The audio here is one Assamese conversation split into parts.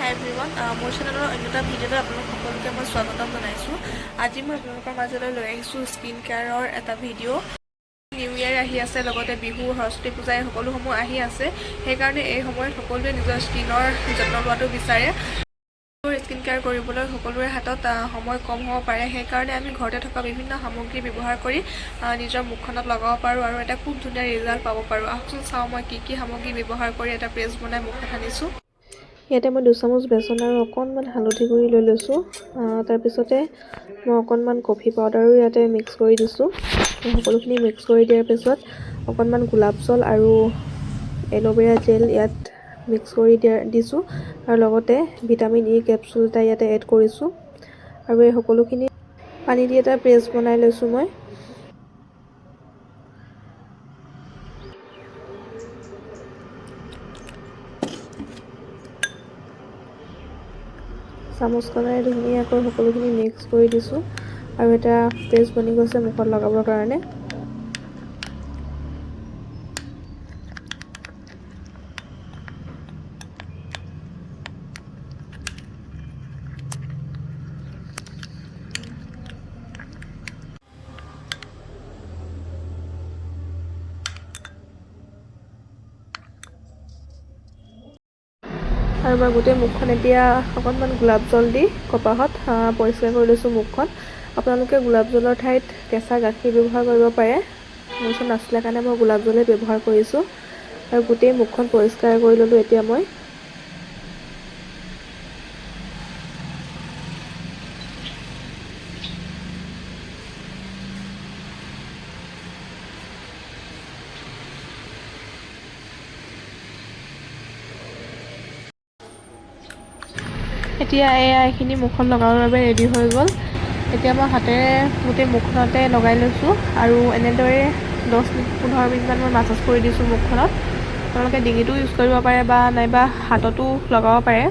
হাই এভৰিৱান, মোৰ চেনেলৰ অন্য এটা ভিডিঅ'লৈ আপোনালোক সকলোকে মই স্বাগতম জনাইছোঁ। আজি মই আপোনালোকৰ মাজলৈ লৈ আহিছোঁ স্কিন কেয়াৰৰ এটা ভিডিঅ'। নিউ ইয়েৰ আহি আছে, লগতে বিহু, সৰস্বতী পূজা এই সকলোসমূহ আহি আছে। সেইকাৰণে এই সময়ত সকলোৱে নিজৰ স্কিনৰ যত্ন লোৱাটো বিচাৰে। স্কিন কেয়াৰ কৰিবলৈ সকলোৰে হাতত সময় কম হ'ব পাৰে। সেইকাৰণে আমি ঘৰতে থকা বিভিন্ন সামগ্ৰী ব্যৱহাৰ কৰি নিজৰ মুখখনত লগাব পাৰোঁ আৰু এটা খুব ধুনীয়া ৰিজাল্ট পাব পাৰোঁ। আহকচোন চাওঁ মই কি সামগ্ৰী ব্যৱহাৰ কৰি এটা পেষ্ট বনাই মুখত সানিছোঁ। ইয়াতে মই 2 চামুচ বেচন আৰু অকণমান হালধি গুড়ি লৈ লৈছোঁ। তাৰপিছতে মই অকণমান কফি পাউডাৰো ইয়াতে মিক্স কৰি দিছোঁ। সকলোখিনি মিক্স কৰি দিয়াৰ পিছত অকণমান গোলাপ জল আৰু এল'ভেৰা জেল ইয়াত মিক্স কৰি দিছোঁ আৰু লগতে ভিটামিন ই কেপচুল এটা ইয়াতে এড কৰিছোঁ আৰু এই সকলোখিনি পানী দি এটা পেষ্ট বনাই লৈছোঁ মই। চামুচখনেৰে ধুনীয়াকৈ সকলোখিনি মিক্স কৰি দিছোঁ আৰু এটা পেষ্ট বনি গৈছে মুখত লগাবৰ কাৰণে। আৰু মই গোটেই মুখখন এতিয়া অকণমান গোলাপ জল দি কপাহত পৰিষ্কাৰ কৰি লৈছোঁ মুখখন। আপোনালোকে গোলাপ জলৰ ঠাইত কেঁচা গাখীৰ ব্যৱহাৰ কৰিব পাৰে। মোৰ ওচৰত নাছিলে কাৰণে মই গোলাপ জলেই ব্যৱহাৰ কৰিছোঁ আৰু গোটেই মুখখন পৰিষ্কাৰ কৰি ল'লোঁ এতিয়া মই। এতিয়া এইখিনি মুখত লগাবৰ বাবে ৰেডি হৈ গ'ল। এতিয়া মই হাতেৰে গোটেই মুখখনতে লগাই লৈছোঁ আৰু এনেদৰে 10-15 মিনিটমান মই মাছাজ কৰি দিছোঁ মুখখনত। আপোনালোকে ডিঙিটো ইউজ কৰিব পাৰে বা নাইবা হাততো লগাব পাৰে।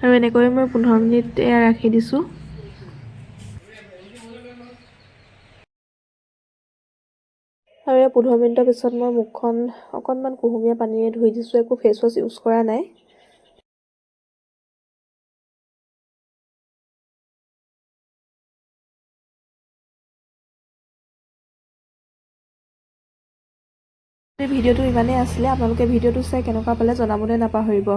আৰু এনেকৈ মই 15 মিনিট ৰাখি দিছোঁ। আৰু 15 মিনিটৰ পিছত মই মুখখন অকণমান কুহুমীয়া পানীৰে ধুই দিছোঁ। একো ফেচ ৱাছ ইউজ কৰা নাই। ভিডিঅ'টো ইমানেই আছিলে। আপোনালোকে ভিডিঅ'টো চাই কেনেকুৱা পালে জনাবলৈ নাপাহৰিব।